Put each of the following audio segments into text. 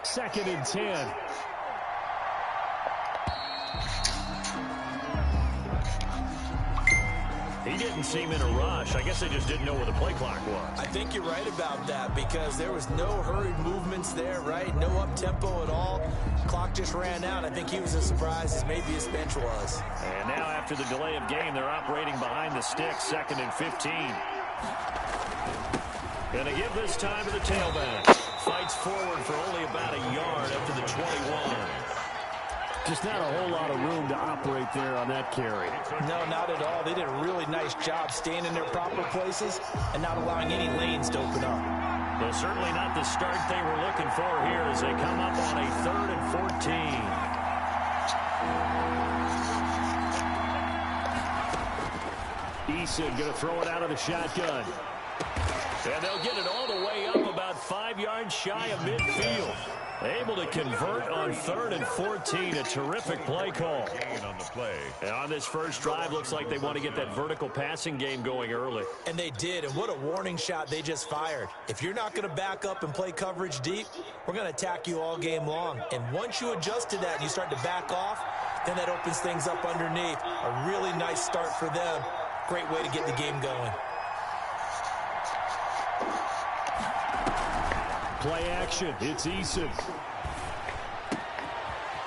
2nd and 10. He didn't seem in a rush. I guess they just didn't know where the play clock was. I think you're right about that because there was no hurried movements there, right? No up-tempo at all. Clock just ran out. I think he was as surprised as maybe his bench was. And now after the delay of game, they're operating behind the sticks, 2nd and 15. Gonna give this time to the tailback. Fights forward for only about a yard up to the 21. Just not a whole lot of room to operate there on that carry. No, not at all. They did a really nice job staying in their proper places and not allowing any lanes to open up. Well, certainly not the start they were looking for here as they come up on a 3rd and 14. Eason going to throw it out of the shotgun. And they'll get it all the way up about 5 yards shy of midfield. Able to convert on 3rd and 14. A terrific play call. On the play. And on this first drive, looks like they want to get that vertical passing game going early. And they did, and what a warning shot they just fired. If you're not going to back up and play coverage deep, we're going to attack you all game long. And once you adjust to that and you start to back off, then that opens things up underneath. A really nice start for them. Great way to get the game going. Play action. It's Eason.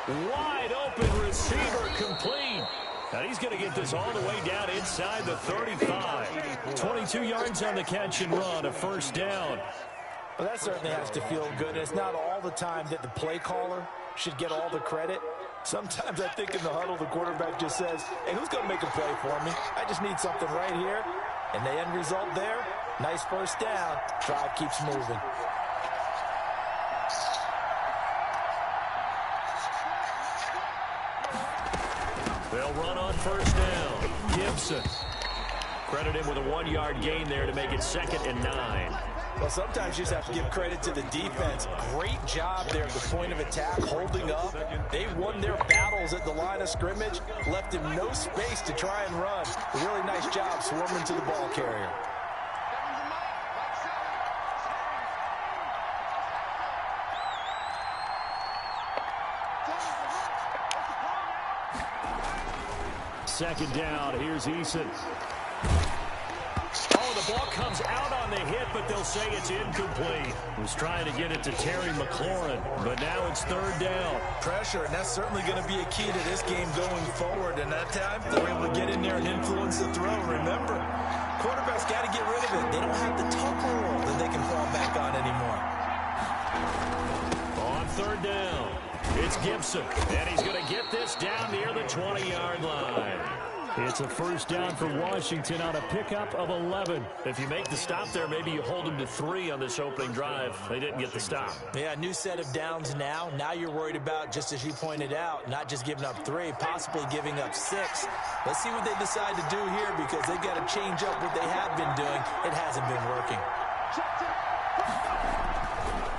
Wide open receiver complete. And he's going to get this all the way down inside the 35. 22 yards on the catch and run. A first down. Well, that certainly has to feel good. And it's not all the time that the play caller should get all the credit. Sometimes I think in the huddle, the quarterback just says, hey, who's going to make a play for me? I just need something right here. And the end result there, nice first down. Drive keeps moving. They'll run on first down. Gibson. Credit him with a 1-yard gain there to make it 2nd and 9. Well, sometimes you just have to give credit to the defense. Great job there at the point of attack, holding up. They won their battles at the line of scrimmage, left him no space to try and run. A really nice job swarming to the ball carrier. Second down. Here's Eason. Oh, the ball comes out on the hit, but they'll say it's incomplete. Was trying to get it to Terry McLaurin, but now it's 3rd down. Pressure, and that's certainly going to be a key to this game going forward. And that time, they're able to get in there and influence the throw. Remember, quarterbacks got to get rid of it. They don't have the tucker roll that they can fall back on anymore. On 3rd down, it's Gibson, and he's going to get this down near the 20-yard line. It's a first down for Washington on a pickup of 11. If you make the stop there, maybe you hold them to 3 on this opening drive. They didn't get the stop. Yeah, new set of downs now. Now you're worried about, just as you pointed out, not just giving up 3, possibly giving up 6. Let's see what they decide to do here because they've got to change up what they have been doing. It hasn't been working.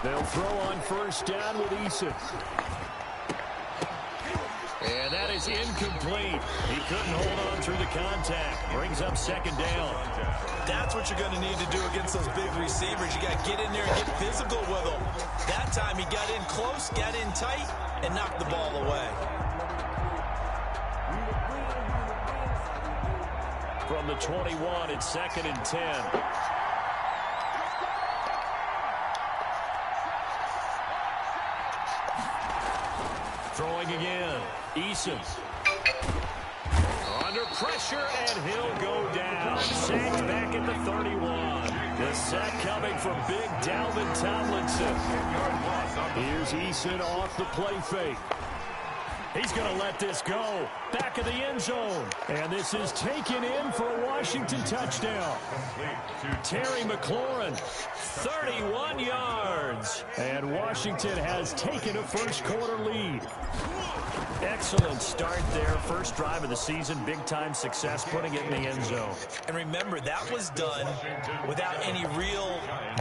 They'll throw on first down with Eason. And that is incomplete. He couldn't hold on through the contact. Brings up 2nd down. That's what you're going to need to do against those big receivers. You got to get in there and get physical with them. That time he got in close, got in tight, and knocked the ball away. From the 21, it's 2nd and 10. Throwing again. Eason. Under pressure, and he'll go down. Sacked back at the 31. The sack coming from big Dalvin Tomlinson. Here's Eason off the play fake. He's going to let this go. Back of the end zone. And this is taken in for a Washington touchdown. Terry McLaurin, 31 yards. And Washington has taken a first-quarter lead. Excellent start there. First drive of the season. Big-time success, putting it in the end zone. And remember, that was done without any real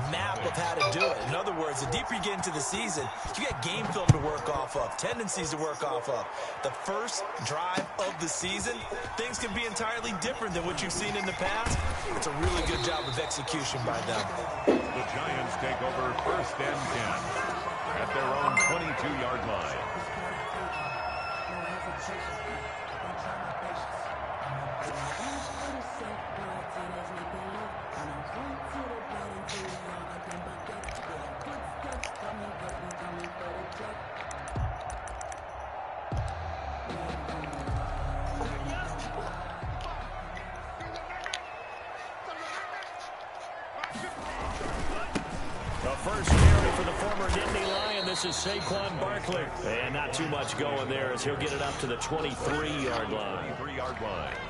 map of how to do it. In other words, the deeper you get into the season, you got game film to work off of, tendencies to work off of. The first drive of the season, things can be entirely different than what you've seen in the past. It's a really good job of execution by them. The Giants take over 1st and 10 at their own this is Saquon Barkley. And not too much going there as he'll get it up to the 23-yard line.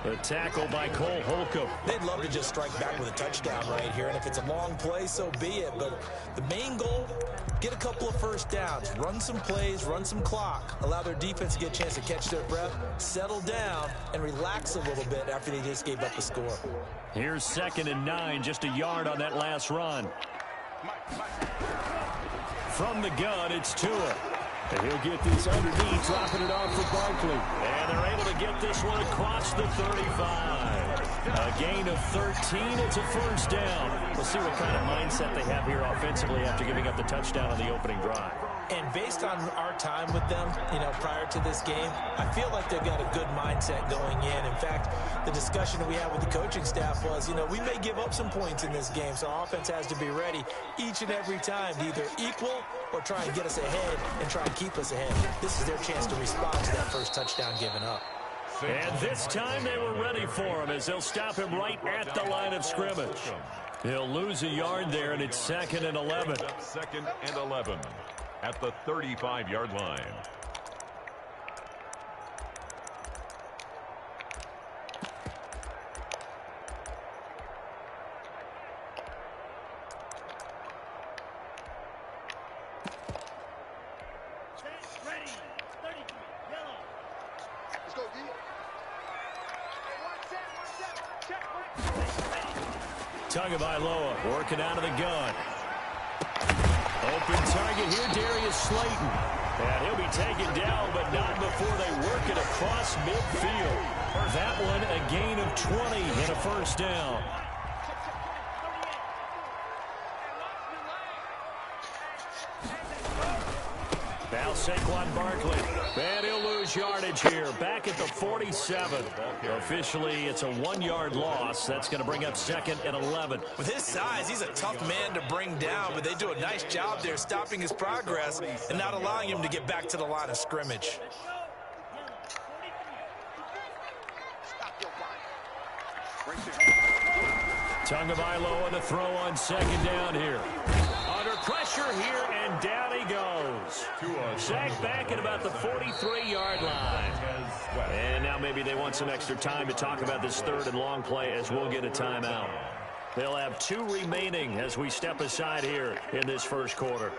The tackle by Cole Holcomb. They'd love to just strike back with a touchdown right here, and if it's a long play, so be it. But the main goal, get a couple of first downs, run some plays, run some clock, allow their defense to get a chance to catch their breath, settle down, and relax a little bit after they just gave up a score. Here's 2nd and 9, just a yard on that last run. From the gun, it's Tua. And he'll get this underneath, dropping it off for Barkley. And they're able to get this one across the 35. A gain of 13. It's a first down. We'll see what kind of mindset they have here offensively after giving up the touchdown on the opening drive. And based on our time with them, prior to this game, I feel like they've got a good mindset going in. In fact, the discussion that we had with the coaching staff was, we may give up some points in this game, so our offense has to be ready each and every time to either equal or try and get us ahead and try and keep us ahead. This is their chance to respond to that first touchdown given up. And this time they were ready for him as they'll stop him right at the line of scrimmage. He'll lose a yard there, and it's 2nd and 11. 2nd and 11 at the 35-yard line. Tagovailoa working out of the gun. Open target here, Darius Slayton. And he'll be taken down, but not before they work it across midfield. That one, a gain of 20 and a first down. Now Saquon Barkley. And he'll lose yardage here. Back at the 47. Officially, it's a 1-yard loss. That's going to bring up 2nd and 11. With his size, he's a tough man to bring down, but they do a nice job there stopping his progress and not allowing him to get back to the line of scrimmage. Tagovailoa to throw on 2nd down here. Under pressure here, and down he goes. Sacked back at about the 43-yard line. And now maybe they want some extra time to talk about this 3rd and long play as we'll get a timeout. They'll have 2 remaining as we step aside here in this first quarter.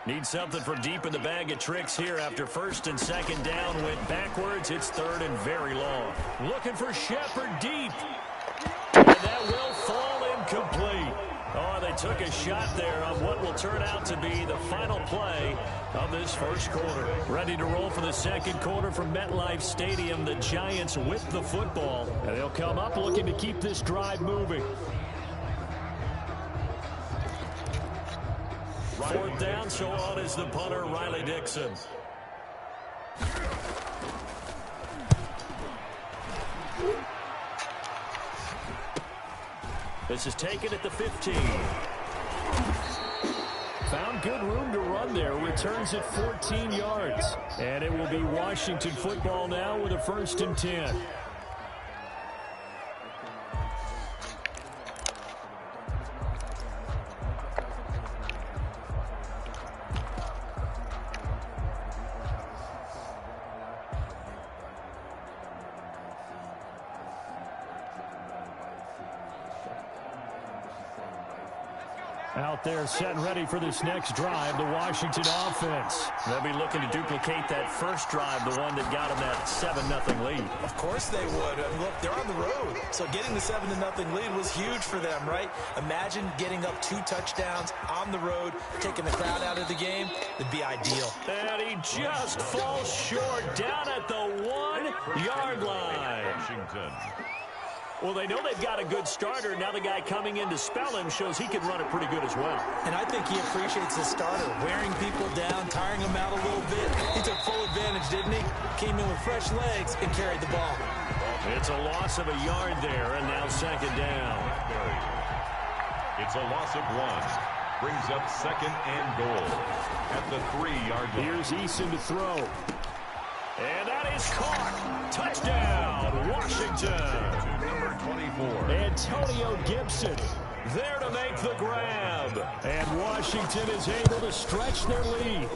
Need something from deep in the bag of tricks here after 1st and 2nd down went backwards. It's 3rd and very long. Looking for Shepard deep. And that will fall incomplete. Oh, they took a shot there on what will turn out to be the final play of this first quarter. Ready to roll for the second quarter from MetLife Stadium. The Giants with the football. And they'll come up looking to keep this drive moving. 4th down, so on is the punter, Riley Dixon. This is taken at the 15. Found good room to run there. Returns at 14 yards. And it will be Washington football now with a 1st and 10. Out there set and ready for this next drive, the Washington offense. They'll be looking to duplicate that first drive, the one that got them that 7-0 lead. Of course they would. Look, they're on the road, so getting the 7-0 lead was huge for them, right? Imagine getting up 2 touchdowns on the road, taking the crowd out of the game. It'd be ideal. And he just falls short down at the 1-yard line. Washington. Well, they know they've got a good starter. Now the guy coming in to spell him shows he can run it pretty good as well. And I think he appreciates his starter, wearing people down, tiring them out a little bit. He took full advantage, didn't he? Came in with fresh legs and carried the ball. It's a loss of a yard there, and now 2nd down. It's a loss of 1. Brings up 2nd and goal at the 3-yard line. Here's Eason to throw. And that is caught. Touchdown, Washington. Number 24. Antonio Gibson. there to make the grab. And Washington is able to stretch their lead.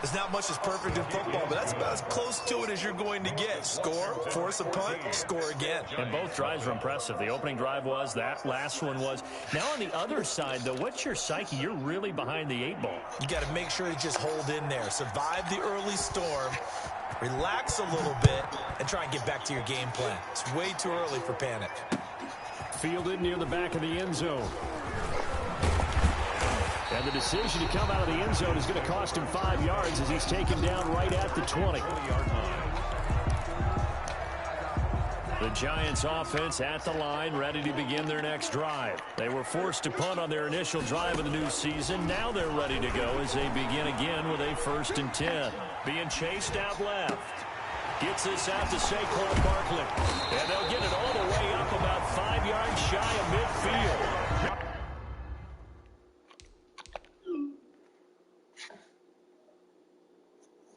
There's not much that's perfect in football, but that's about as close to it as you're going to get. Score, force a punt, score again. And both drives were impressive. The opening drive was, that last one was. Now on the other side, though, what's your psyche? You're really behind the 8 ball. You got to make sure you just hold in there. Survive the early storm, relax a little bit, and try and get back to your game plan. It's way too early for panic. Fielded near the back of the end zone. And the decision to come out of the end zone is going to cost him 5 yards as he's taken down right at the 20. The Giants offense at the line, ready to begin their next drive. They were forced to punt on their initial drive of the new season. Now they're ready to go as they begin again with a 1st and 10. Being chased out left. Gets this out to Saquon Barkley. And they'll get it all the way up about 5 yards shy of midfield.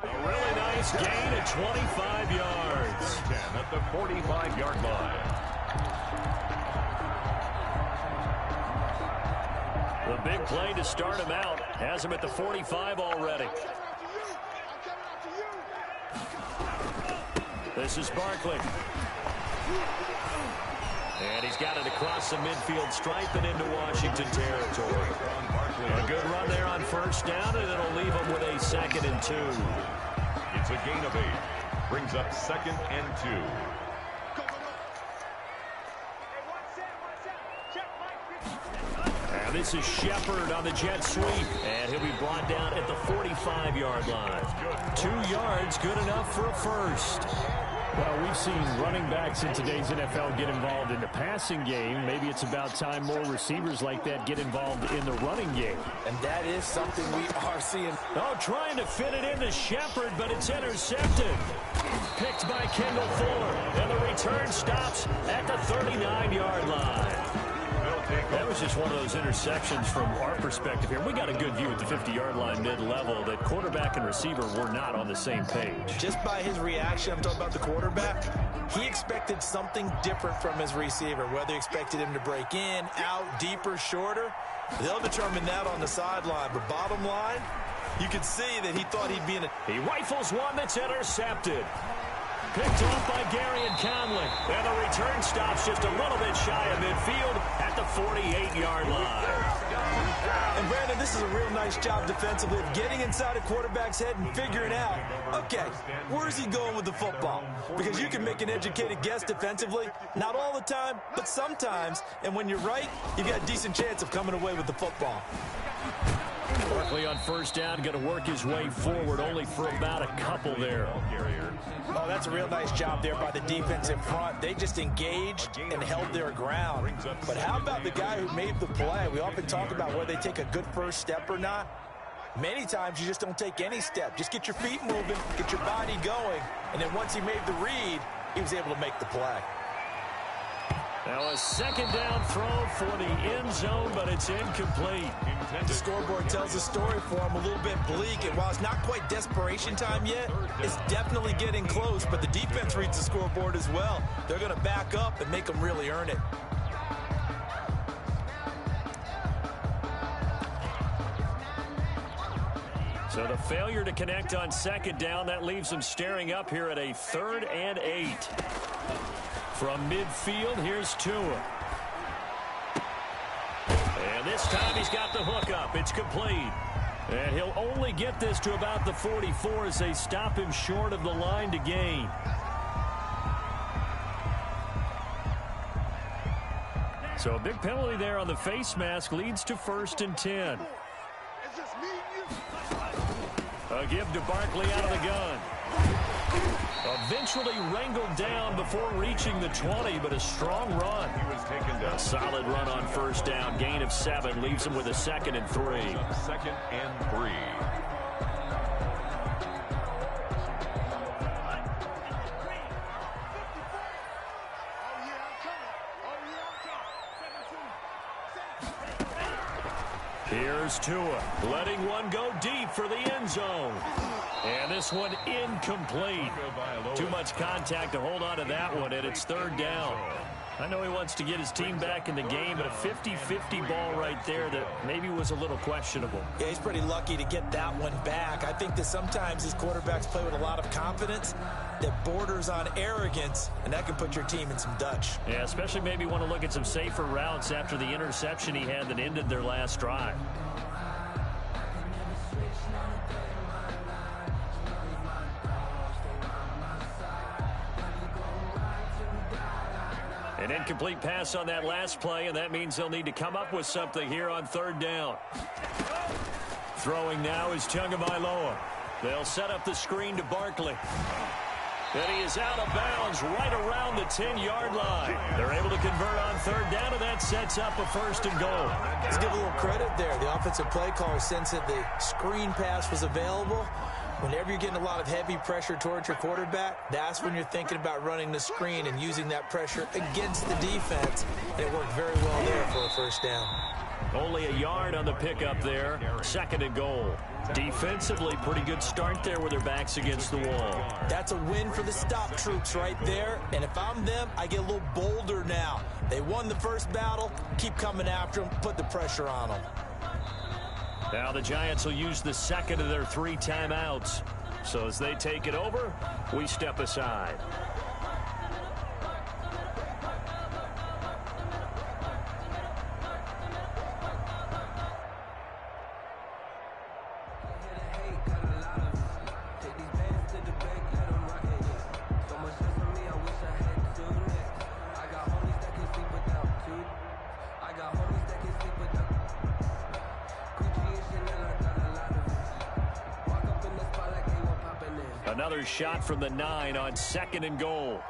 A really nice gain at 25 yards. At the 45-yard line. The big play to start him out has him at the 45 already. This is Barkley. And he's got it across the midfield stripe and into Washington territory. A good run there on 1st down, and it'll leave him with a 2nd and 2. It's a gain of 8. Brings up 2nd and 2. And this is Shepard on the jet sweep. And he'll be brought down at the 45-yard line. 2 yards, good enough for a 1st. Well, we've seen running backs in today's NFL get involved in the passing game. Maybe it's about time more receivers like that get involved in the running game. And that is something we are seeing. Oh, trying to fit it into Shepard, but it's intercepted. Picked by Kendall Fuller. And the return stops at the 39-yard line. That was just one of those intersections from our perspective here. We got a good view at the 50-yard line mid-level that quarterback and receiver were not on the same page. Just by his reaction, I'm talking about the quarterback, he expected something different from his receiver, whether he expected him to break in, out, deeper, shorter. They'll determine that on the sideline. But bottom line, you can see that he thought he'd be in a... He rifles one that's intercepted. Picked off by Gary and Conley. And the return stops just a little bit shy of midfield at the 48-yard line. And Brandon, this is a real nice job defensively of getting inside a quarterback's head and figuring out, okay, where's he going with the football? Because you can make an educated guess defensively, not all the time, but sometimes. And when you're right, you've got a decent chance of coming away with the football. Barkley on 1st down, going to work his way forward, only for about a couple there. Oh, that's a real nice job there by the defense in front. They just engaged and held their ground. But how about the guy who made the play? We often talk about whether they take a good first step or not. Many times you just don't take any step. Just get your feet moving, get your body going, and then once he made the read, he was able to make the play. Now a 2nd down throw for the end zone, but it's incomplete. The scoreboard tells a story for him, a little bit bleak, and while it's not quite desperation time yet, it's definitely getting close, but the defense reads the scoreboard as well. They're going to back up and make them really earn it. So the failure to connect on 2nd down, that leaves them staring up here at a 3rd and 8. From midfield, here's Tua. And this time he's got the hook up. It's complete. And he'll only get this to about the 44 as they stop him short of the line to gain. So a big penalty there on the face mask leads to 1st and 10. A give to Barkley out of the gun. Eventually wrangled down before reaching the 20, but a strong run. He was taken down. A solid run on 1st down. Gain of 7 leaves him with a 2nd and 3. 2nd and 3. Here's Tua, letting one go deep for the end zone. And this one incomplete. Too much contact to hold on to that one, and it's 3rd down. I know he wants to get his team back in the game, but a 50-50 ball right there that maybe was a little questionable. Yeah, he's pretty lucky to get that one back. I think that sometimes these quarterbacks play with a lot of confidence that borders on arrogance, and that can put your team in some Dutch. Yeah, especially maybe want to look at some safer routes after the interception he had that ended their last drive. An incomplete pass on that last play, and that means they'll need to come up with something here on third down. Throwing now is Tagovailoa. They'll set up the screen to Barkley. And he is out of bounds right around the 10-yard line. They're able to convert on third down, and that sets up a 1st and goal. Let's give a little credit there. The offensive play caller sensed that the screen pass was available. Whenever you're getting a lot of heavy pressure towards your quarterback, that's when you're thinking about running the screen and using that pressure against the defense. And it worked very well there for a 1st down. Only a yard on the pickup there. 2nd and goal. Defensively, pretty good start there with their backs against the wall. That's a win for the stop troops right there. And if I'm them, I get a little bolder now. They won the first battle. Keep coming after them. Put the pressure on them. Now the Giants will use the 2nd of their 3 timeouts. So as they take it over, we step aside. Another shot from the 9 on 2nd and goal.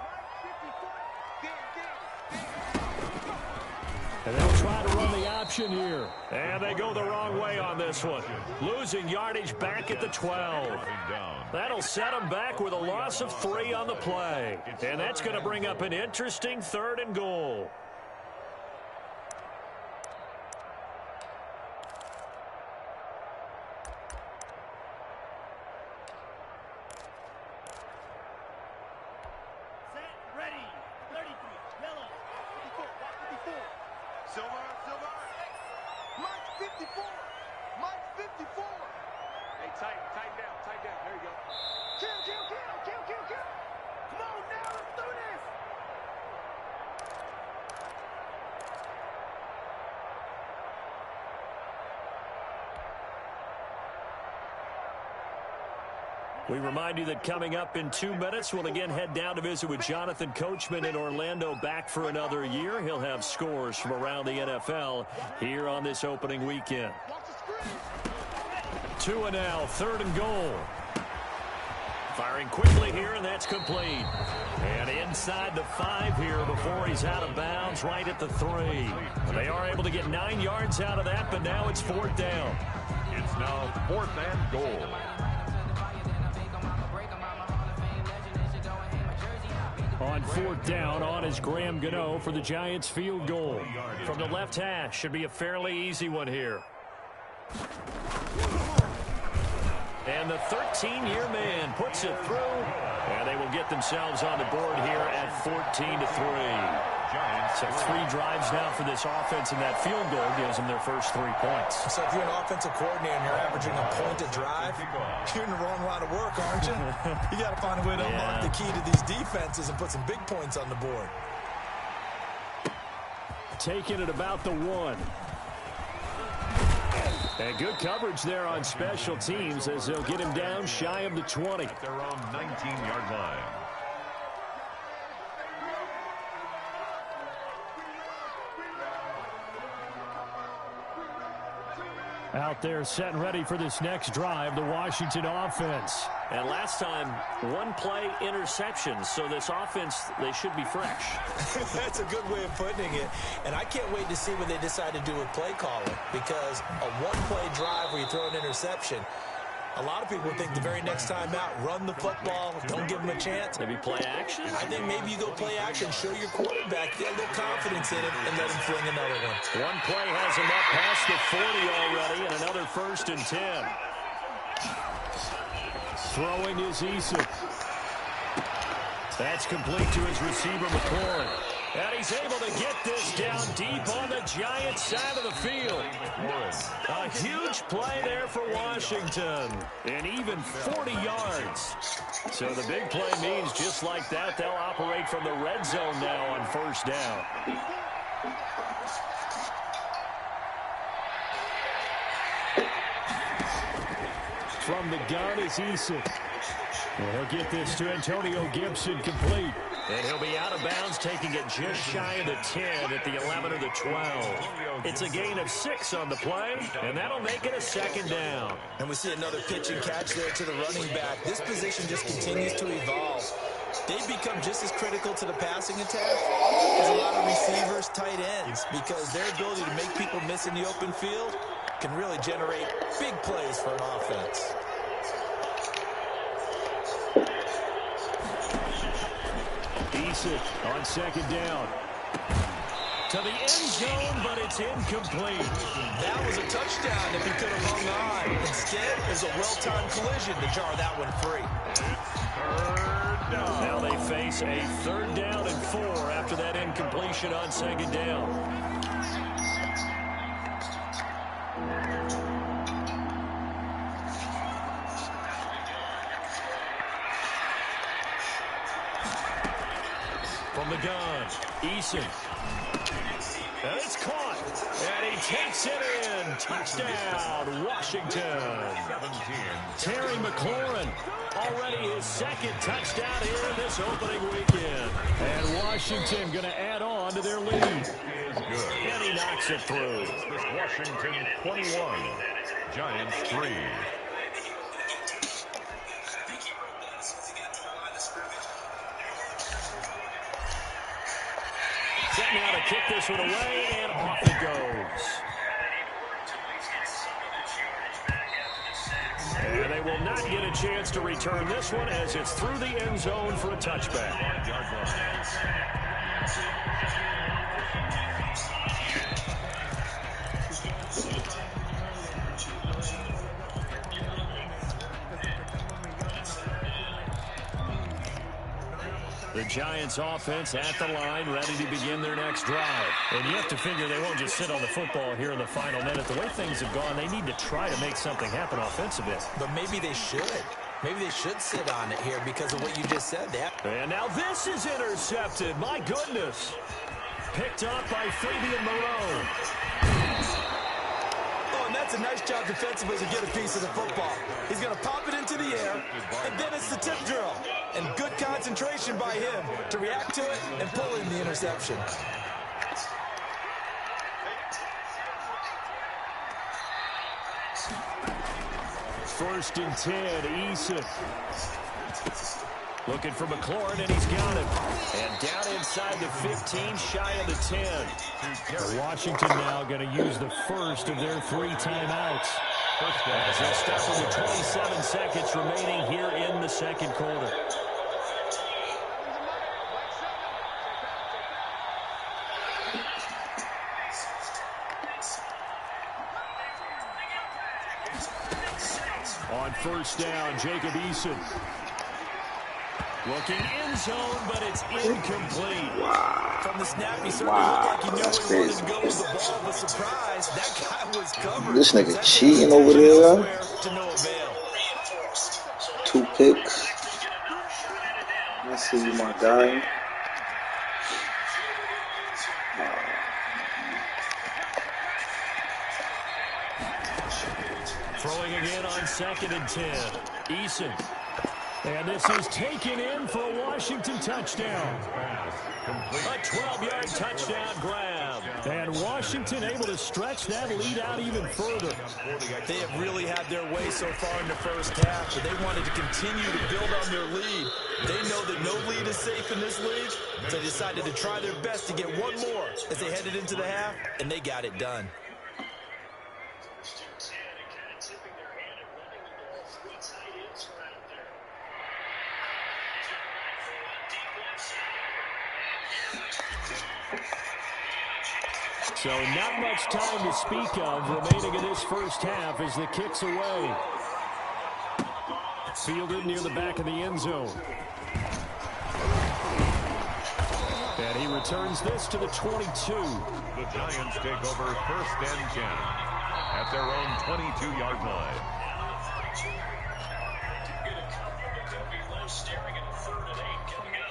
And they'll try to run the option here. And they go the wrong way on this one. Losing yardage back at the 12. That'll set them back with a loss of 3 on the play. And that's going to bring up an interesting 3rd and goal. We remind you that coming up in 2 minutes, we'll again head down to visit with Jonathan Coachman in Orlando, back for another year. He'll have scores from around the NFL here on this opening weekend. 2 and now, 3rd and goal. Firing quickly here, and that's complete. And inside the 5 here before he's out of bounds, right at the 3. They are able to get 9 yards out of that, but now it's 4th down. It's now 4th and goal. On 4th down, on is Graham Gano for the Giants field goal. From the left hash, should be a fairly easy one here. And the 13-year man puts it through. And they will get themselves on the board here at 14-3. So 3 drives now for this offense, and that field goal gives them their first 3 points. So if you're an offensive coordinator and you're averaging a point a drive, you're in the wrong line of work, aren't you? You got to find a way to unlock the key to these defenses and put some big points on the board. Taking it about the 1. And good coverage there on special teams as they'll get him down shy of the 20. At their own 19-yard line. Out there set and ready for this next drive, the Washington offense. And last time, 1-play interceptions, so this offense, they should be fresh. That's a good way of putting it. And I can't wait to see what they decide to do with play calling, because a 1-play drive where you throw an interception, a lot of people think the very next time out, run the football, don't give them a chance. Maybe play action? I think maybe you go play action, show your quarterback, get a little confidence in him, and let him fling another one. 1 play has him up past the 40 already, and another 1st and 10. Throwing is Eason. That's complete to his receiver, McLaurin. And he's able to get this down deep on the Giants' side of the field. A huge play there for Washington. And even 40 yards. So the big play means just like that, they'll operate from the red zone now on first down. From the gun is Eason. And he'll get this to Antonio Gibson complete. And he'll be out of bounds, taking it just shy of the 10 at the 11 or the 12. It's a gain of 6 on the play, and that'll make it a second down. And we see another pitch and catch there to the running back. This position just continues to evolve. They become just as critical to the passing attack as a lot of receivers, tight ends, because their ability to make people miss in the open field can really generate big plays for an offense. Eason on second down. To the end zone, but it's incomplete. That was a touchdown if he could have hung on. Instead, there's a well-timed collision to jar that one free. Now they face a 3rd down and 4 after that incompletion on second down. From the gun, Eason. And it's caught. And he takes it in. Touchdown, Washington. 17. Terry McLaurin, already his 2nd touchdown here in this opening weekend. And Washington going to add on to their lead. Is good. And he knocks it through. Washington 21. Giants 3. Set now to kick this one away, and off it goes. And they will not get a chance to return this one as it's through the end zone for a touchback. The Giants offense at the line, ready to begin their next drive. And you have to figure they won't just sit on the football here in the final minute. The way things have gone, they need to try to make something happen offensively. But maybe they should. Maybe they should sit on it here because of what you just said. And now this is intercepted. My goodness. Picked up by Fabian Moreau. Oh, and that's a nice job defensively to get a piece of the football. He's going to pop it into the air, and then it's the tip drill. And good concentration by him to react to it and pull in the interception. First and 10, Eason. Looking for McLaurin, and he's got him. And down inside the 15, shy of the 10. Washington now going to use the first of their 3 timeouts. As they stop with 27 seconds remaining here in the second quarter. On first down, Jacob Eason. Looking end zone, but it's incomplete. Wow. From the snap, he certainly looked like he knew where he wanted to go with the ball, but surprise, that guy was covered. This nigga cheating over there. To no avail. 2 picks. I see you, my guy. Throwing again on second and 10. Eason. And this is taken in for a Washington touchdown. A 12-yard touchdown grab. And Washington able to stretch that lead out even further. They have really had their way so far in the first half, but they wanted to continue to build on their lead. They know that no lead is safe in this league, so they decided to try their best to get one more as they headed into the half, and they got it done. So not much time to speak of remaining in this first half as the kick's away. Fielded near the back of the end zone. And he returns this to the 22. The Giants take over 1st and 10 at their own 22-yard line. Staring at 3rd and 8 coming up.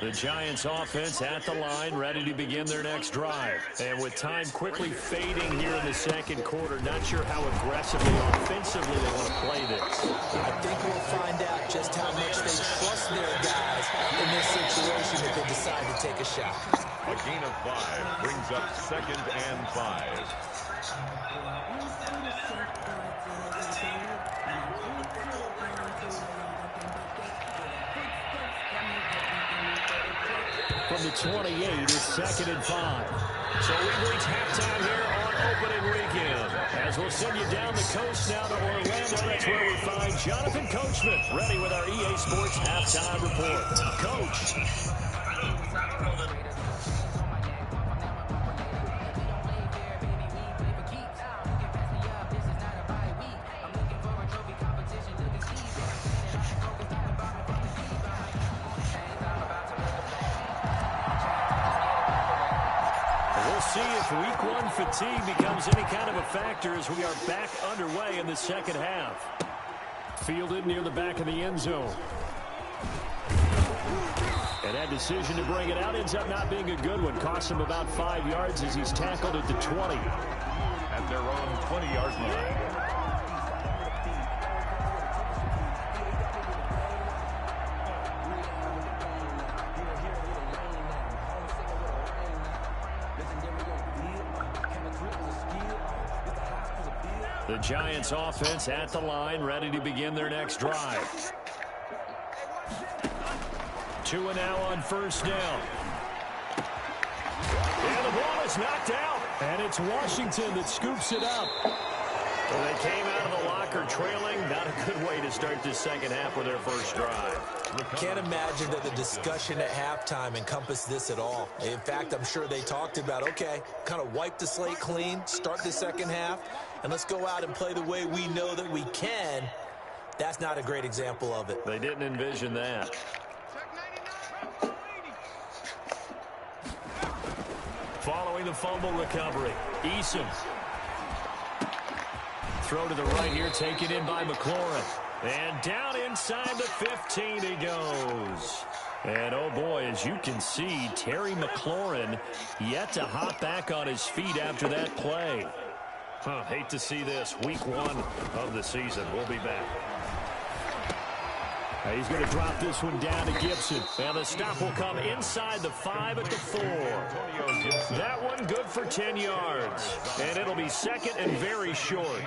The Giants offense at the line, ready to begin their next drive. And with time quickly fading here in the 2nd quarter, not sure how aggressively offensively they want to play this. I think we'll find out just how much they trust their guys in this situation if they decide to take a shot. A gain of 5 brings up 2nd and 5. From the 28, it's 2nd and 5. So we've reached halftime here on opening weekend. As we'll send you down the coast now to Orlando, that's where we find Jonathan Coachman, ready with our EA Sports halftime report. Coach. See if week 1 fatigue becomes any kind of a factor as we are back underway in the 2nd half. Fielded near the back of the end zone. And that decision to bring it out ends up not being a good one. Costs him about 5 yards as he's tackled at the 20. At their own 20-yard line. The Giants offense at the line, ready to begin their next drive. 2 and now on 1st down. And the ball is knocked out. And it's Washington that scoops it up. Well, they came out of the locker trailing. Not a good way to start this 2nd half with their first drive. Can't imagine that the discussion at halftime encompassed this at all. In fact, I'm sure they talked about, okay, kind of wipe the slate clean, start the 2nd half, and let's go out and play the way we know that we can. That's not a great example of it. They didn't envision that. Following the fumble recovery, Eason. Throw to the right here, taken in by McLaurin. And down inside the 15 he goes. And oh boy, as you can see, Terry McLaurin yet to hop back on his feet after that play. Hate to see this. Week 1 of the season. We'll be back. He's going to drop this one down to Gibson. And the stop will come inside the 5 at the 4. That one good for 10 yards. And it'll be 2nd and very short.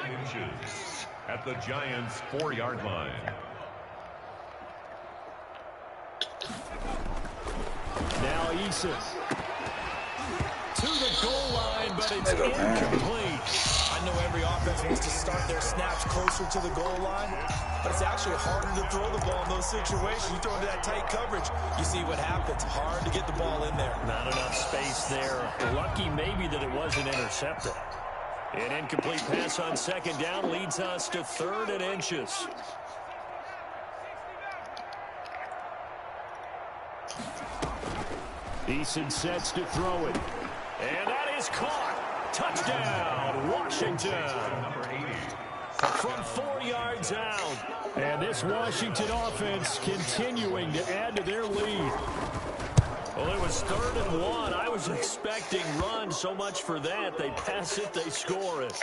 At the Giants' 4-yard line. Now Eason. To the goal line, but it's incomplete. I know every offense wants to start their snaps closer to the goal line, but it's actually harder to throw the ball in those situations. You throw into that tight coverage, you see what happens. Hard to get the ball in there. Not enough space there. Lucky maybe that it wasn't intercepted. An incomplete pass on 2nd down leads us to 3rd and inches. Eason sets to throw it. And that is caught. Touchdown, Washington. From 4 yards out. And this Washington offense continuing to add to their lead. Well, it was 3rd and 1. I was expecting run, so much for that. They pass it, they score it.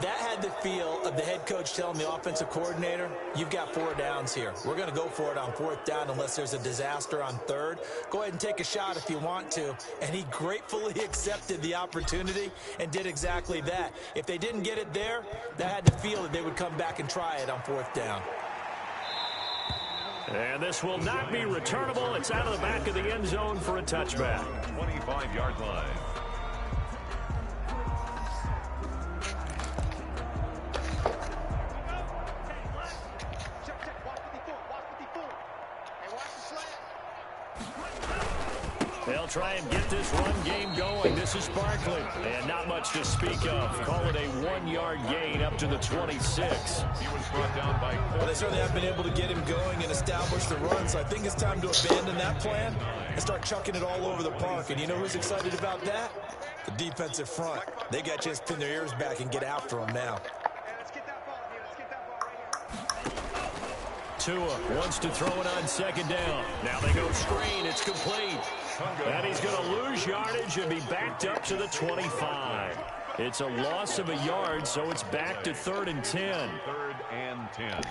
That had the feel of the head coach telling the offensive coordinator, you've got 4 downs here. We're going to go for it on 4th down unless there's a disaster on 3rd. Go ahead and take a shot if you want to. And he gratefully accepted the opportunity and did exactly that. If they didn't get it there, that had the feel that they would come back and try it on 4th down. And this will not be returnable. It's out of the back of the end zone for a touchback. 25-yard line. They'll They'll try and get this run game going. This is Barkley. And not much to speak of. Call it a 1-yard gain up to the 26. He was brought down by... Well, they certainly have been able to get him going and establish the run, so I think it's time to abandon that plan and start chucking it all over the park. And you know who's excited about that? The defensive front. They got a chance to pin their ears back and get after him now. Tua wants to throw it on second down. Now they go screen. It's complete. And he's going to lose yardage and be backed up to the 25. It's a loss of a yard, so it's back to 3rd and 10. 3rd and 10.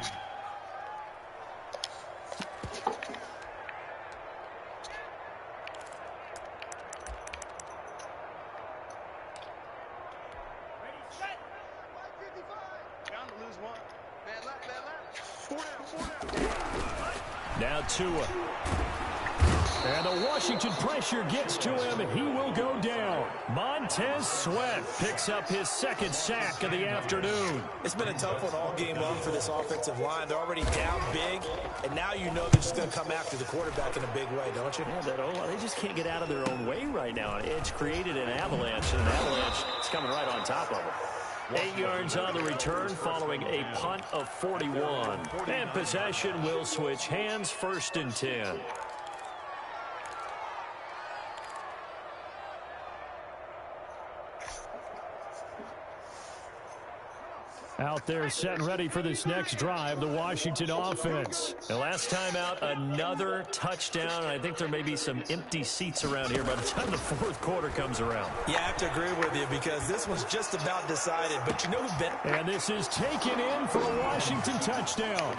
Now Tua. And the Washington pressure gets to him, and he will go down. Montez Sweat picks up his 2nd sack of the afternoon. It's been a tough one all game long for this offensive line. They're already down big, and now you know they're just going to come after the quarterback in a big way, don't you? Yeah, they just can't get out of their own way right now. It's created an avalanche, and an avalanche is coming right on top of them. 8 yards on the return following a punt of 41. And possession will switch hands, 1st and 10. Out there set and ready for this next drive, the Washington offense. The last time out, another touchdown. I think there may be some empty seats around here by the time the 4th quarter comes around. Yeah, I have to agree with you because this one's just about decided. But you know who's been... And this is taken in for a Washington touchdown.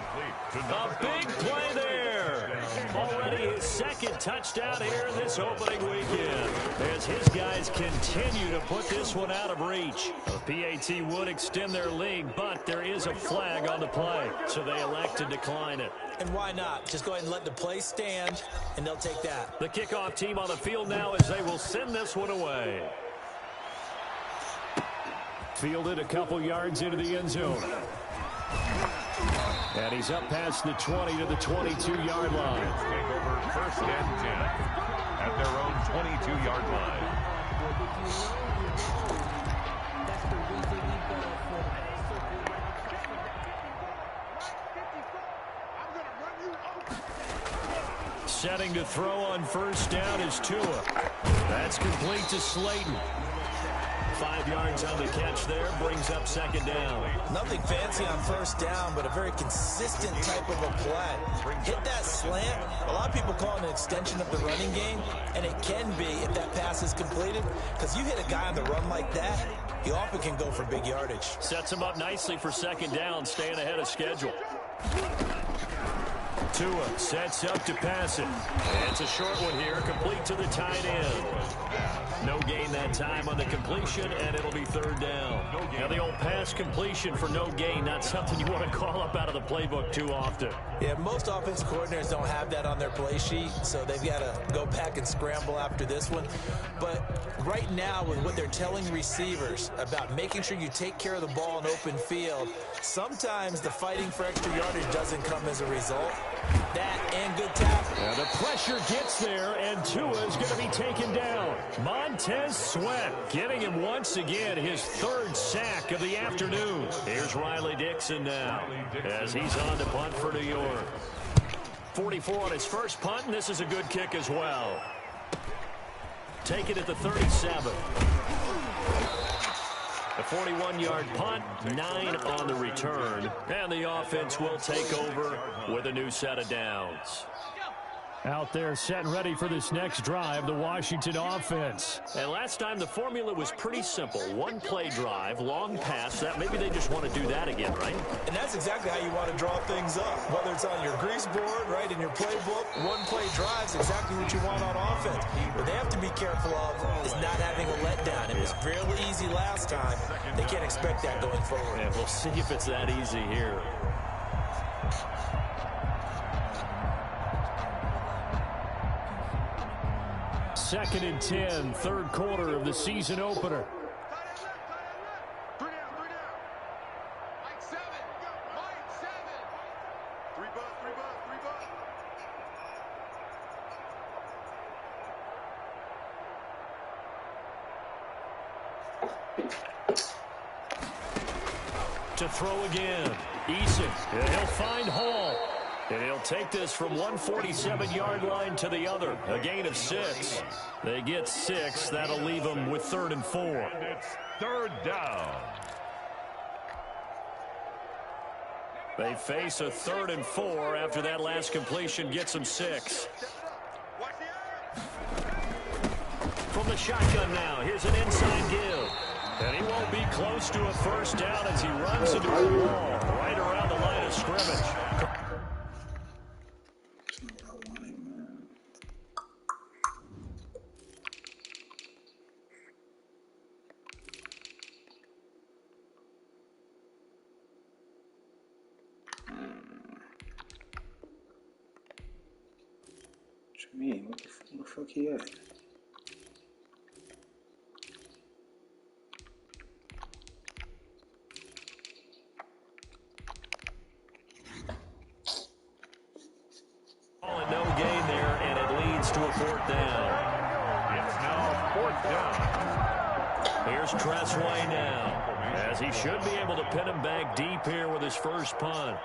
A big play there. Already his 2nd touchdown here this opening weekend. As his guys continue to put this one out of reach. The PAT would extend their lead, but there is a flag on the play, so they elect to decline it. And why not? Just go ahead and let the play stand, and they'll take that. The kickoff team on the field now as they will send this one away. Fielded a couple yards into the end zone. And he's up past the 20 to the 22-yard line. Take over 1st and 10 at their own 22-yard line. Setting to throw on 1st down is Tua. That's complete to Slayton. 5 yards on the catch there, brings up 2nd down. Nothing fancy on 1st down, but a very consistent type of a play. Hit that slant. A lot of people call it an extension of the running game, and it can be if that pass is completed, because you hit a guy on the run like that, he often can go for big yardage. Sets him up nicely for 2nd down, staying ahead of schedule. Tua sets up to pass it. And it's a short one here, complete to the tight end. No gain that time on the completion, and it'll be 3rd down. Now the old pass completion for no gain, not something you want to call up out of the playbook too often. Yeah, most offense coordinators don't have that on their play sheet, so they've got to go back and scramble after this one. But right now, with what they're telling receivers about making sure you take care of the ball in open field, sometimes the fighting for extra yardage doesn't come as a result. That and good tackle. Now the pressure gets there, and Tua is going to be taken down. Montez Sweat getting him once again his 3rd sack of the afternoon. Here's Riley Dixon now as he's on to punt for New York. 44 on his first punt, and this is a good kick as well. Take it at the 37. A 41-yard punt, 9 on the return, and the offense will take over with a new set of downs. Out there set and ready for this next drive, the Washington offense. And last time the formula was pretty simple. 1-play drive, long pass. That maybe they just want to do that again, right? And that's exactly how you want to draw things up. Whether it's on your grease board, right, in your playbook, 1-play drive is exactly what you want on offense. What they have to be careful of is not having a letdown. It was fairly easy last time. They can't expect that going forward. Yeah, we'll see if it's that easy here. Second and 10, 3rd quarter of the season opener. To throw again. Eason. And he'll find Hall. And he'll take this from 147-yard line to the other. A gain of 6. They get 6. That'll leave them with 3rd and 4. And it's 3rd down. They face a 3rd and 4 after that last completion gets them 6. From the shotgun now, here's an inside give. And he won't be close to a first down as he runs into a wall right around the line of scrimmage. What you mean? Where the fuck he at? No gain there, and it leads to a 4th down. It's now 4th down. Here's Tressway now, as he should be able to pin him back deep here with his first punt.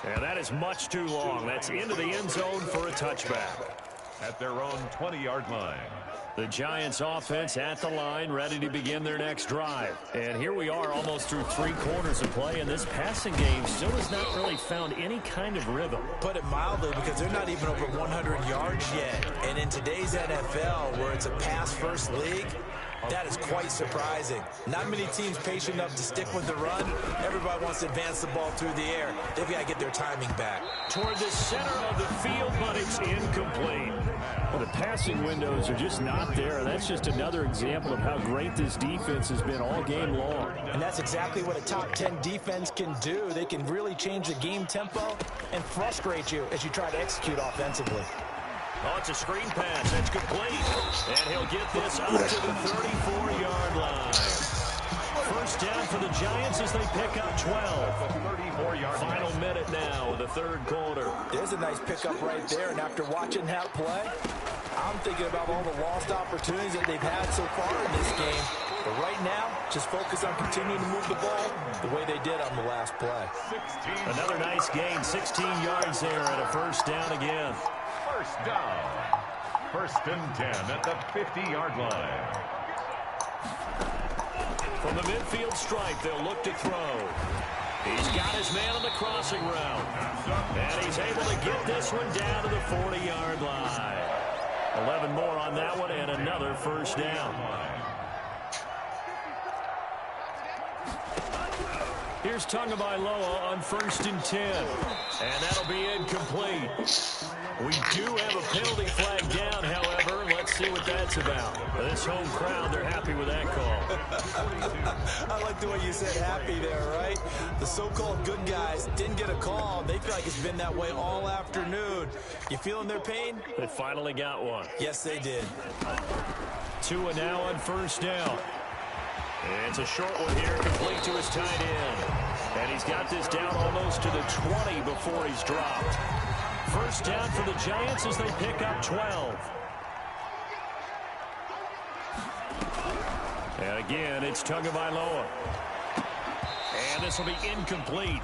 And that is much too long. That's into the end zone for a touchback. At their own 20-yard line. The Giants offense at the line, ready to begin their next drive. And here we are almost through 3 quarters of play, and this passing game still has not really found any kind of rhythm. Put it mildly, because they're not even over 100 yards yet. And in today's NFL, where it's a pass-first league, that is quite surprising. Not many teams patient enough to stick with the run. Everybody wants to advance the ball through the air. They've got to get their timing back. Toward the center of the field, but it's incomplete. Well, the passing windows are just not there. That's just another example of how great this defense has been all game long. And that's exactly what a top 10 defense can do. They can really change the game tempo and frustrate you as you try to execute offensively. Oh, it's a screen pass. That's complete. And he'll get this up to the 34-yard line. First down for the Giants as they pick up 12. 34-yard Final minute now of the 3rd quarter. There's a nice pickup right there. And after watching that play, I'm thinking about all the lost opportunities that they've had so far in this game. But right now, just focus on continuing to move the ball the way they did on the last play. Another nice gain, 16 yards there and a first down again. First down. 1st and 10 at the 50-yard line. From the midfield stripe, they'll look to throw. He's got his man on the crossing route. And he's able to get this one down to the 40-yard line. 11 more on that one and another first down. Here's Tagovailoa on 1st and 10. And that'll be incomplete. We do have a penalty flag down, however. Let's see what that's about. This home crowd, they're happy with that call. I like the way you said happy there, right? The so-called good guys didn't get a call. They feel like it's been that way all afternoon. You feeling their pain? They finally got one. Yes, they did. Tua now on first down. And it's a short one here, complete to his tight end. And he's got this down almost to the 20 before he's dropped. First down for the Giants as they pick up 12. And again, it's Tagovailoa. And this will be incomplete.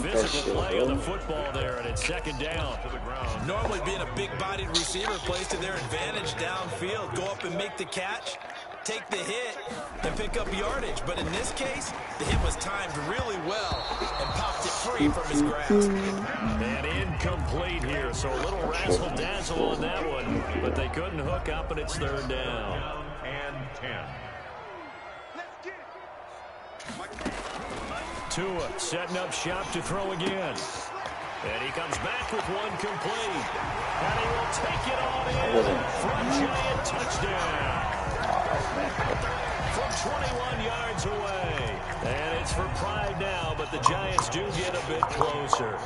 Physical play of the football there, and it's 2nd down. To the ground. Normally being a big-bodied receiver plays to their advantage downfield. Go up and make the catch, take the hit, and pick up yardage. But in this case, the hit was timed really well and popped it free from his grasp. And incomplete here, so a little razzle-dazzle on that one. But they couldn't hook up, and it's 3rd down. And 10. Tua setting up shop to throw again. And he comes back with one complete. And he will take it on in for a giant touchdown. From 21 yards away. And it's for pride now, but the Giants do get a bit closer.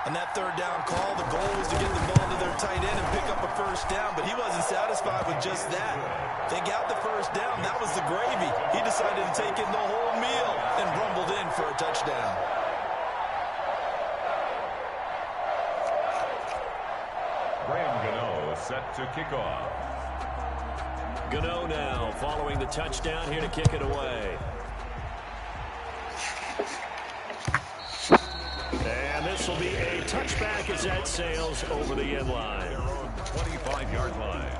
And that third down call, the goal was to get the ball to their tight end and pick up a first down, but he wasn't satisfied with just that. They got the first down. That was the gravy. He decided to take in the whole meal and rumbled in for a touchdown. Gano is set to kick off. Gano now following the touchdown here to kick it away. And this will be a touchback as that sails over the end line. 25-yard line.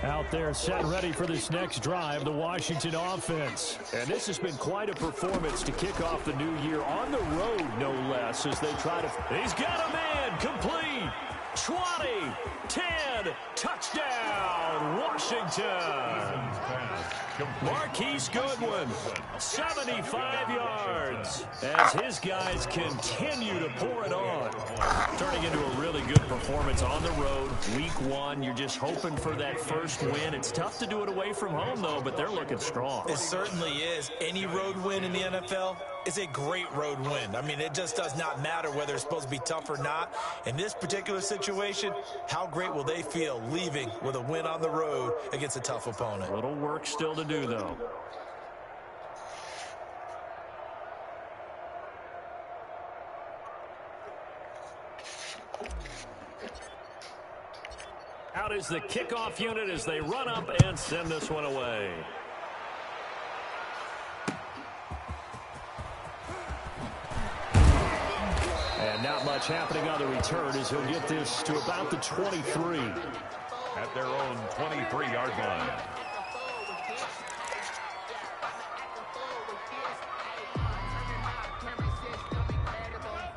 Out there set ready for this next drive, the Washington offense. And this has been quite a performance to kick off the new year on the road, no less, as they try to... He's got a man, complete, 20, 10, touchdown, Washington. Marquise Goodwin, 75 yards, as his guys continue to pour it on. Turning into a really good performance on the road. Week 1, you're just hoping for that first win. It's tough to do it away from home, though, but they're looking strong. It certainly is. Any road win in the NFL is a great road win. I mean, it just does not matter whether it's supposed to be tough or not. In this particular situation, how great will they feel leaving with a win on the road against a tough opponent? A little work still to do, though. Out is the kickoff unit as they run up and send this one away. And not much happening on the return as he'll get this to about the 23. At their own 23-yard line.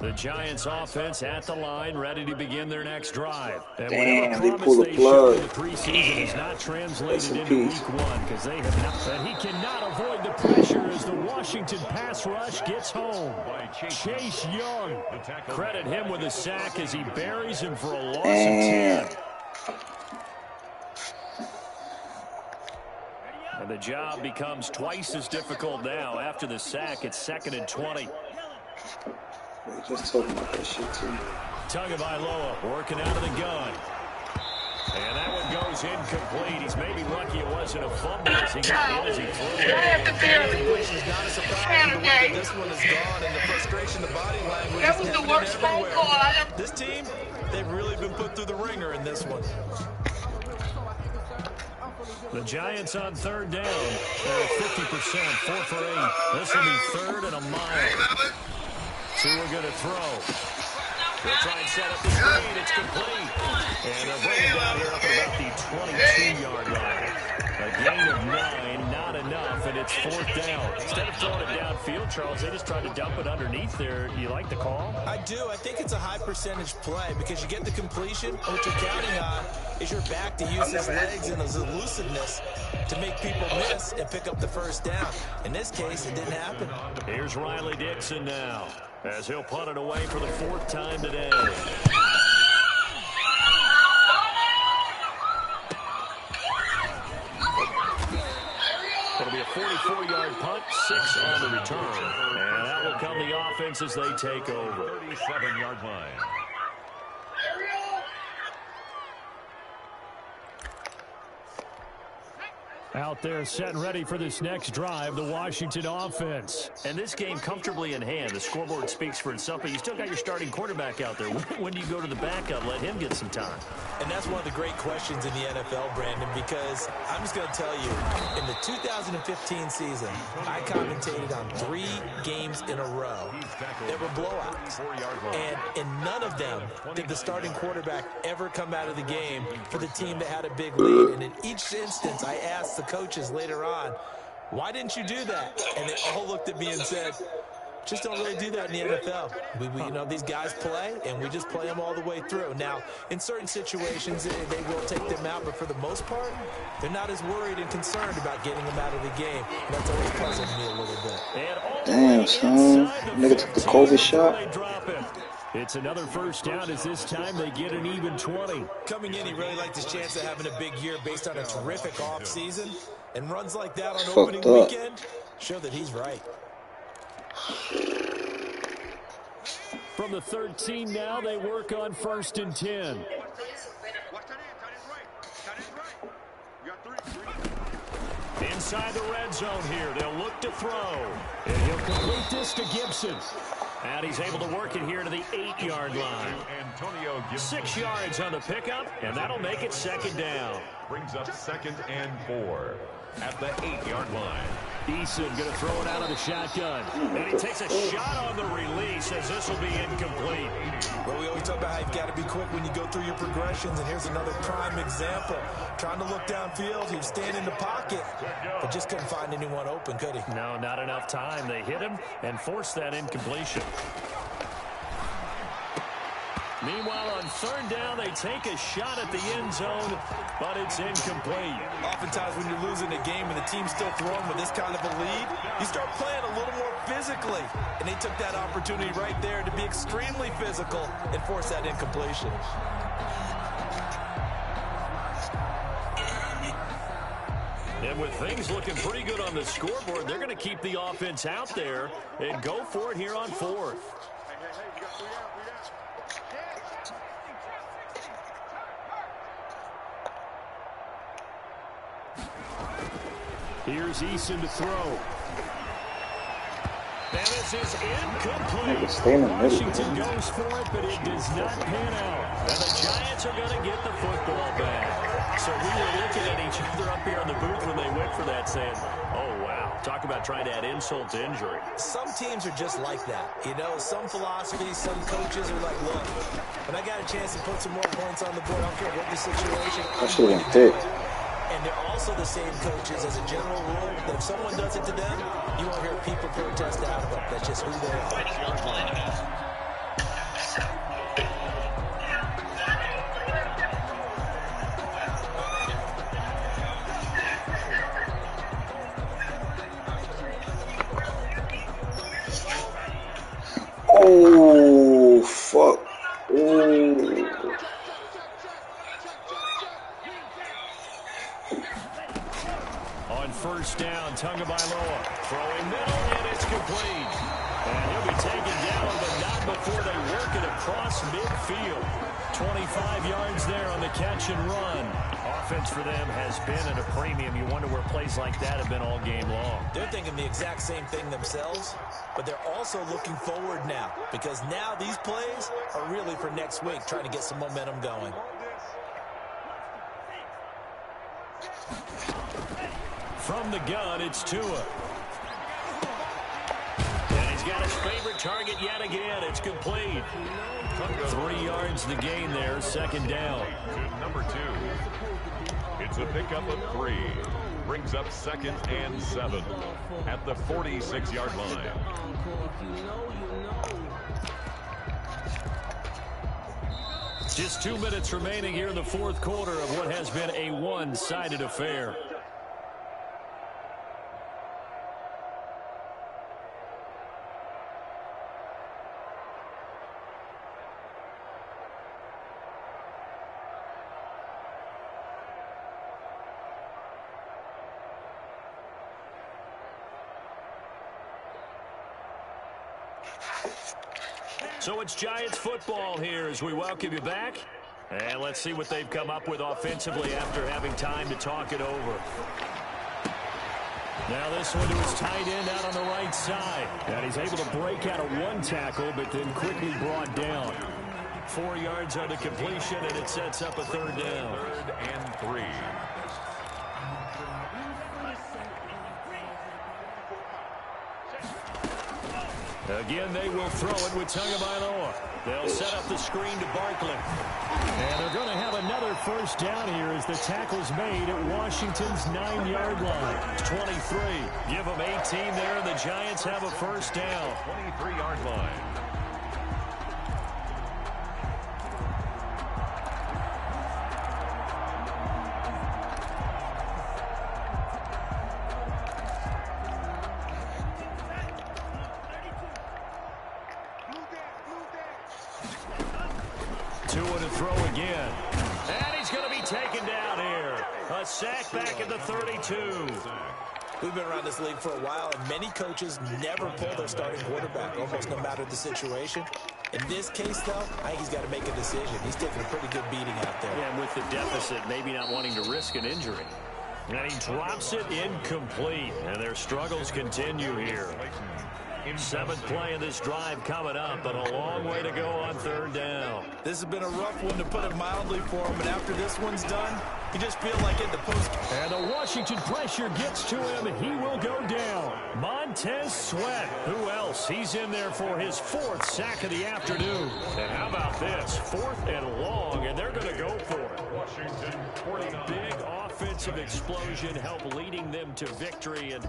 The Giants offense at the line, ready to begin their next drive. And damn, they pull the plug. The preseason is not translated into week 1 because they have not. And he cannot avoid the pressure as the Washington pass rush gets home. Chase Young, credit him with a sack as he buries him for a loss of 10. And the job becomes twice as difficult now. After the sack, it's 2nd and 20. We're just talking about that shit, too. Tagovailoa working out of the gun. And that one goes incomplete. He's maybe lucky it wasn't a fumble as he got busy through it. It's not a surprise the way that this one is gone and the frustration, the body language. That was the worst phone call I ever. This team, they've really been put through the ringer in this one. The Giants on 3rd down. They're at 50%, 4 for 8. This will be 3rd and a mile. Two are going to throw. They'll try and set up the screen. It's complete. And they'll bring him down here up at about the 22-yard line. A gain of 9, not enough, and it's 4th down. Instead of throwing it downfield, Charles, they just tried to dump it underneath there. You like the call? I do. I think it's a high percentage play because you get the completion. And what you're counting on is your back to use his legs and his elusiveness to make people miss and pick up the first down. In this case, it didn't happen. Here's Riley Dixon now, as he'll punt it away for the 4th time today. It'll be a 44-yard punt, 6 on the return. And that will come the offense as they take over. 37-yard line. Out there set and ready for this next drive, the Washington offense. And this game comfortably in hand. The scoreboard speaks for itself, but you still got your starting quarterback out there. When do you go to the backup, let him get some time? And that's one of the great questions in the NFL, Brandon, because I'm just going to tell you, in the 2015 season, I commentated on 3 games in a row that were blowouts. And in none of them did the starting quarterback ever come out of the game for the team that had a big lead. And in each instance, I asked the coaches later on, why didn't you do that? And they all looked at me and said, just don't really do that in the NFL. You know, these guys play, and we just play them all the way through. Now, in certain situations, they will take them out, but for the most part, they're not as worried and concerned about getting them out of the game. And that's always puzzled me a little bit. Damn, son. Nigga took the COVID shot. It's another first down as this time they get an even 20. Coming in, he really liked his chance of having a big year based on a terrific offseason. And runs like that on opening weekend show that he's right. From the 13 now, they work on 1st and 10. Inside the red zone here, they'll look to throw. And he'll complete this to Gibson. And he's able to work it here to the 8-yard line. 6 yards on the pickup, and that'll make it 2nd down. Brings up 2nd and 4 at the 8-yard line. Eason going to throw it out of the shotgun. And he takes a shot on the release as this will be incomplete. Well, we always talk about how you've got to be quick when you go through your progressions, and here's another prime example. Trying to look downfield, he was standing in the pocket, but just couldn't find anyone open, could he? No, not enough time. They hit him and forced that incompletion. Meanwhile, on 3rd down, they take a shot at the end zone, but it's incomplete. Oftentimes when you're losing a game and the team's still throwing with this kind of a lead, you start playing a little more physically. And they took that opportunity right there to be extremely physical and force that incompletion. And with things looking pretty good on the scoreboard, they're going to keep the offense out there and go for it here on 4th. Here's Eason to throw. And this is incomplete. Washington goes for it, but it does not pan out. And the Giants are going to get the football back. So we were looking at each other up here in the booth when they went for that, saying, oh, wow. Talk about trying to add insult to injury. Some teams are just like that. You know, some philosophies, some coaches are like, look, when I got a chance to put some more points on the board, I don't care what the situation. I should have been picked. And they're also the same coaches as a general rule that if someone does it to them, you won't hear people protest out of them. That's just who they are. Oh, fuck. Ooh. On 1st down, Tagovailoa throwing middle, and it's complete. And he'll be taken down, but not before they work it across midfield. 25 yards there on the catch and run. Offense for them has been at a premium. You wonder where plays like that have been all game long. They're thinking the exact same thing themselves, but they're also looking forward now because now these plays are really for next week, trying to get some momentum going. From the gun, it's Tua. And he's got his favorite target yet again. It's complete. 3 yards the gain there, 2nd down. To number 2. It's a pickup of 3. Brings up 2nd and 7 at the 46-yard line. Just 2 minutes remaining here in the 4th quarter of what has been a one-sided affair. So it's Giants football here as we welcome you back. And let's see what they've come up with offensively after having time to talk it over. Now this one to his tight end out on the right side. And he's able to break out of 1 tackle, but then quickly brought down. 4 yards on the completion, and it sets up a 3rd down. 3rd and 3. Again, they will throw it with Tagovailoa. They'll set up the screen to Barkley. And they're going to have another 1st down here as the tackle's made at Washington's 9-yard line. 23. Give them 18 there, and the Giants have a 1st down. 23-yard line. Tua to throw again. And he's going to be taken down here. A sack back at the 32. We've been around this league for a while, and many coaches never pull their starting quarterback, almost no matter the situation. In this case, though, I think he's got to make a decision. He's taking a pretty good beating out there. Yeah, and with the deficit, maybe not wanting to risk an injury. And he drops it incomplete, and their struggles continue here. 7th play of this drive coming up, but a long way to go on 3rd down. This has been a rough one, to put it mildly, for him, but after this one's done, you just feel like in the post. And the Washington pressure gets to him, and he will go down. Montez Sweat. Who else? He's in there for his 4th sack of the afternoon. And how about this? 4th and long, and they're going to go for it. Washington, Big offensive explosion help leading them to victory, and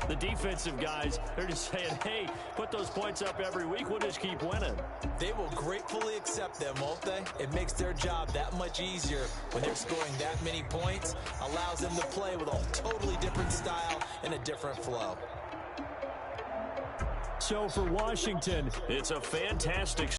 the defensive guys, they're just saying, hey, put those points up every week, we'll just keep winning. They will gratefully accept them, won't they? It makes their job that much easier when they're scoring that many points, allows them to play with a totally different style and a different flow. So for Washington, it's a fantastic